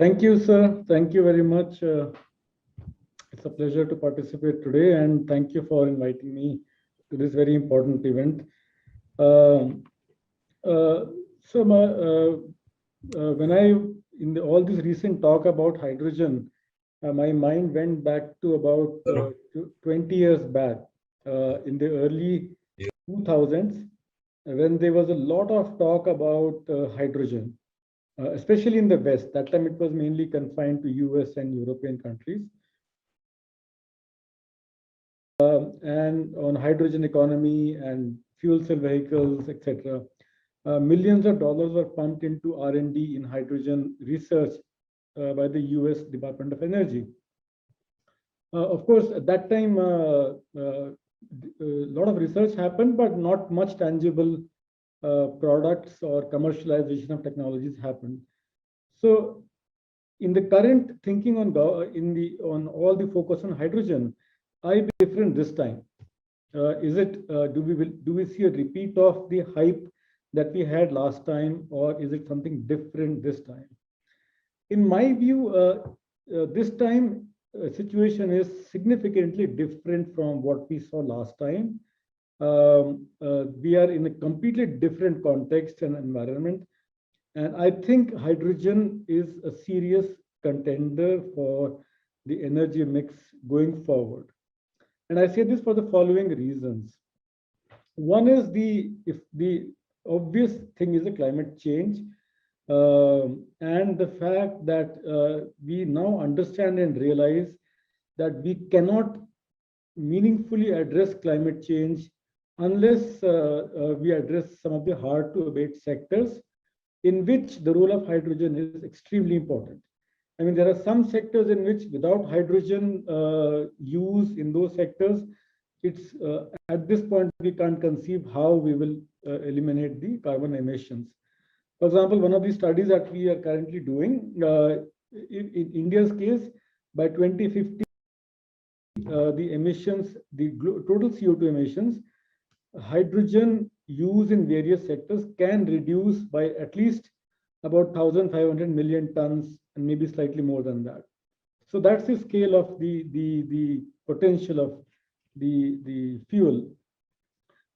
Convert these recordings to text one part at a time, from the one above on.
Thank you, sir. Thank you very much. It's a pleasure to participate today, and thank you for inviting me to this very important event. Um, uh, so, when all this recent talk about hydrogen, my mind went back to about 20 years back, in the early 2000s, when there was a lot of talk about hydrogen, especially in the West. That time it was mainly confined to US and European countries. And on hydrogen economy and fuel cell vehicles, etc. Millions of dollars were pumped into R&D in hydrogen research by the US Department of Energy. Of course, at that time, a lot of research happened, but not much tangible products or commercialization of technologies happened. So, in the current thinking on all the focus on hydrogen, I be different this time. Is it do we see a repeat of the hype that we had last time, or is it something different this time? In my view, this time situation is significantly different from what we saw last time. We are in a completely different context and environment, and I think hydrogen is a serious contender for the energy mix going forward. And I say this for the following reasons. One is the obvious thing is the climate change, and the fact that we now understand and realize that we cannot meaningfully address climate change unless we address some of the hard to abate sectors in which the role of hydrogen is extremely important. I mean, there are some sectors in which without hydrogen use in those sectors, it's at this point, we can't conceive how we will eliminate the carbon emissions. For example, one of the studies that we are currently doing, in India's case, by 2050, the emissions, the total CO2 emissions, hydrogen use in various sectors can reduce by at least about 1,500 million tons, and maybe slightly more than that. So that's the scale of the potential of the fuel.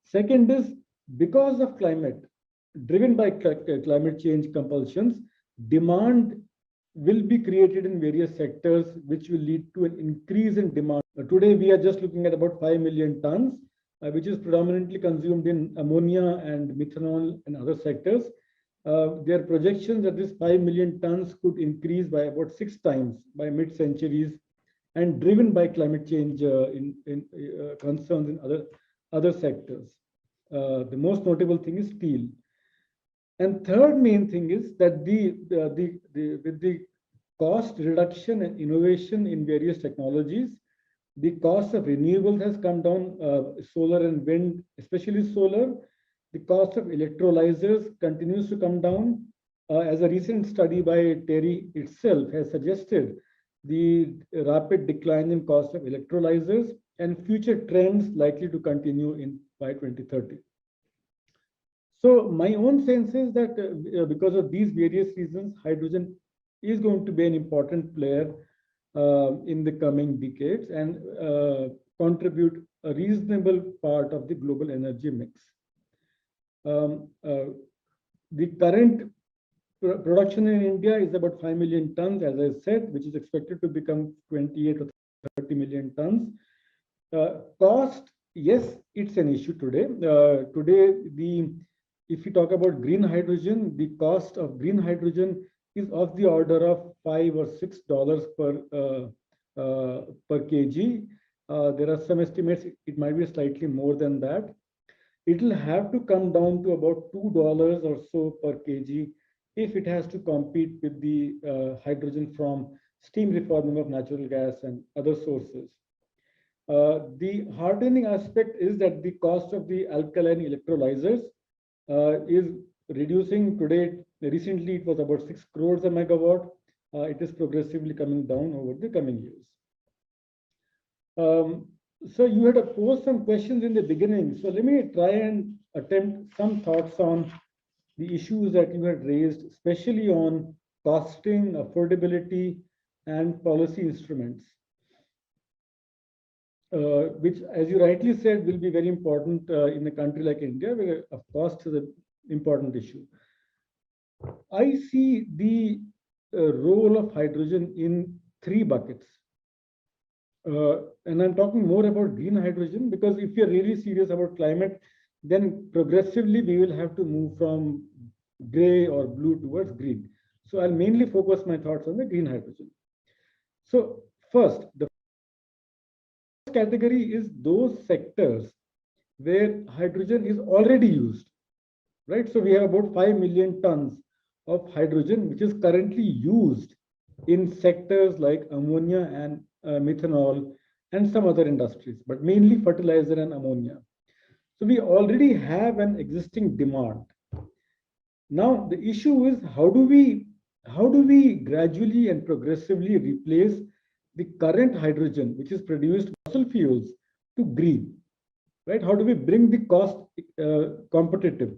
Second is, because of climate, driven by climate change compulsions, demand will be created in various sectors, which will lead to an increase in demand. Today, we are just looking at about 5 million tons, which is predominantly consumed in ammonia and methanol and other sectors. There are projections that this 5 million tons could increase by about 6 times by mid-centuries, and driven by climate change concerns in other sectors. The most notable thing is steel. And third main thing is that with the cost reduction and innovation in various technologies, the cost of renewables has come down, solar and wind, especially solar. The cost of electrolyzers continues to come down. As a recent study by TERI itself has suggested, the rapid decline in cost of electrolyzers and future trends likely to continue by 2030. So my own sense is that because of these various reasons, hydrogen is going to be an important player in the coming decades, and contribute a reasonable part of the global energy mix. The current production in India is about 5 million tons, as I said, which is expected to become 28 or 30 million tons. Cost, yes, it's an issue today. If you talk about green hydrogen, the cost of green hydrogen is of the order of $5 or $6 per kg. There are some estimates it might be slightly more than that. It will have to come down to about $2 or so per kg if it has to compete with the hydrogen from steam reforming of natural gas and other sources. The heartening aspect is that the cost of the alkaline electrolyzers is reducing today. Recently, it was about 6 crores a megawatt. It is progressively coming down over the coming years. So you had posed some questions in the beginning. So let me try and attempt some thoughts on the issues that you had raised, especially on costing, affordability, and policy instruments, which, as you rightly said, will be very important in a country like India, where cost is an important issue. I see the role of hydrogen in three buckets. And I'm talking more about green hydrogen, because if you're really serious about climate, then progressively we will have to move from gray or blue towards green. So I'll mainly focus my thoughts on the green hydrogen. So first, the first category is those sectors where hydrogen is already used, right? So we have about 5 million tons of hydrogen, which is currently used in sectors like ammonia and methanol and some other industries, but mainly fertilizer and ammonia. So we already have an existing demand. Now the issue is how do we gradually and progressively replace the current hydrogen, which is produced fossil fuels, to green, right? How do we bring the cost competitive?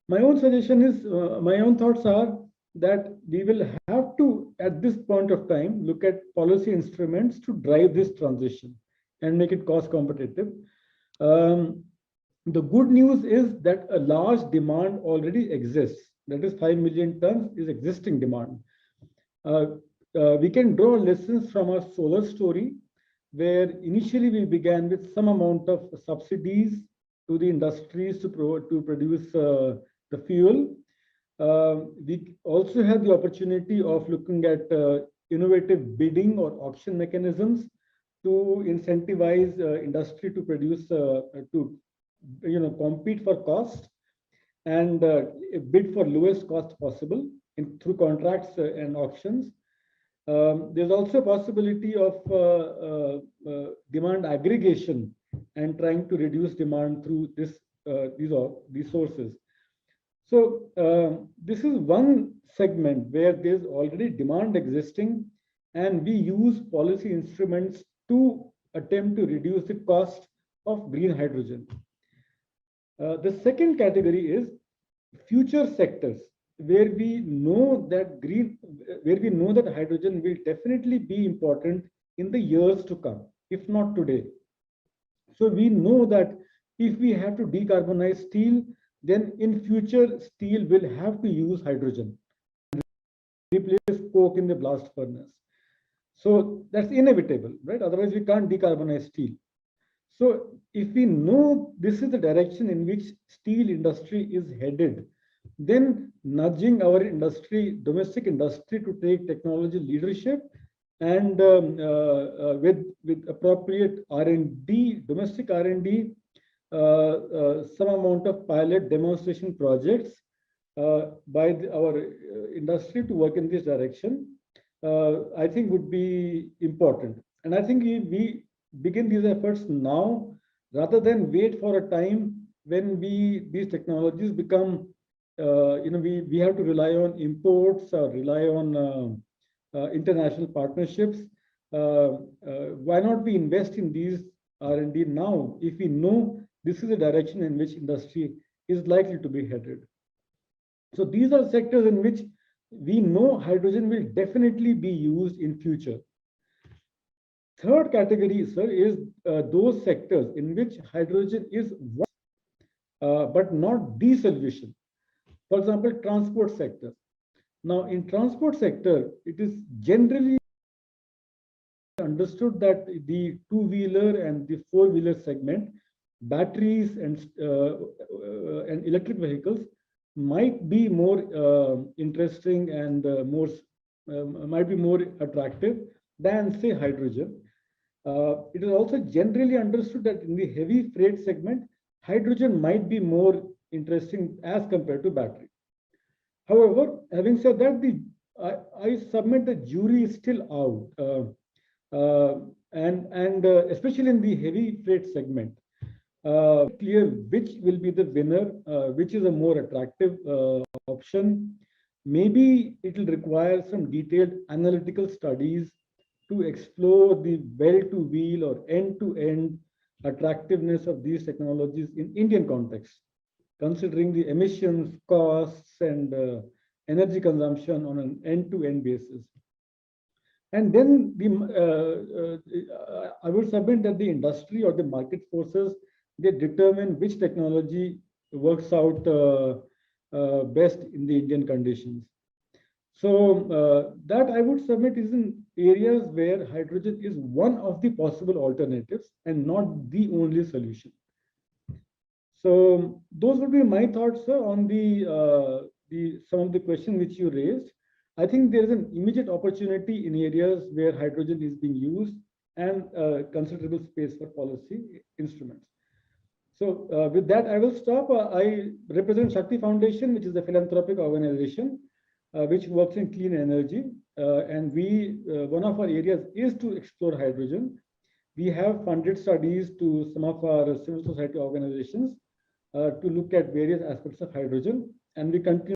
My own suggestion is, my own thoughts are that we will have to, at this point of time, look at policy instruments to drive this transition and make it cost competitive. The good news is that a large demand already exists. That is 5 million tons is existing demand. We can draw lessons from our solar story, where initially we began with some amount of subsidies to the industries to produce the fuel. We also had the opportunity of looking at innovative bidding or auction mechanisms to incentivize industry to produce, compete for cost and bid for lowest cost possible through contracts and auctions. There's also a possibility of demand aggregation and trying to reduce demand through these sources. So this is one segment where there's already demand existing, and we use policy instruments to attempt to reduce the cost of green hydrogen. The second category is future sectors where we know that hydrogen will definitely be important in the years to come, if not today. So we know that if we have to decarbonize steel, then in future steel will have to use hydrogen, replace coke in the blast furnace. So that's inevitable, right? Otherwise we can't decarbonize steel. So if we know this is the direction in which steel industry is headed, then nudging our industry, domestic industry, to take technology leadership and with appropriate R&D, domestic R&D, some amount of pilot demonstration projects by our industry to work in this direction, I think would be important. And I think we begin these efforts now rather than wait for a time when these technologies become, we have to rely on imports or rely on international partnerships. Why not we invest in these R&D now if we know this is the direction in which industry is likely to be headed? So these are sectors in which we know hydrogen will definitely be used in future. Third category, sir, is those sectors in which hydrogen is but not the solution. For example, transport sector. Now, in transport sector, it is generally understood that the two-wheeler and the four-wheeler segment, batteries and electric vehicles might be more interesting and might be more attractive than, say, hydrogen. It is also generally understood that in the heavy freight segment, hydrogen might be more interesting as compared to battery. However, having said that, I submit the jury is still out, and especially in the heavy freight segment, clear which will be the winner, which is a more attractive option. Maybe it will require some detailed analytical studies to explore the well-to-wheel or end-to-end attractiveness of these technologies in Indian context, considering the emissions, costs, and energy consumption on an end-to-end basis. And then I would submit that the industry or the market forces, they determine which technology works out best in the Indian conditions. So that I would submit is in areas where hydrogen is one of the possible alternatives and not the only solution. So those would be my thoughts, sir, on the some of the questions which you raised. I think there is an immediate opportunity in areas where hydrogen is being used and considerable space for policy instruments. So with that, I will stop. I represent Shakti Foundation, which is a philanthropic organization which works in clean energy. And one of our areas is to explore hydrogen. We have funded studies to some of our civil society organizations to look at various aspects of hydrogen, and we continue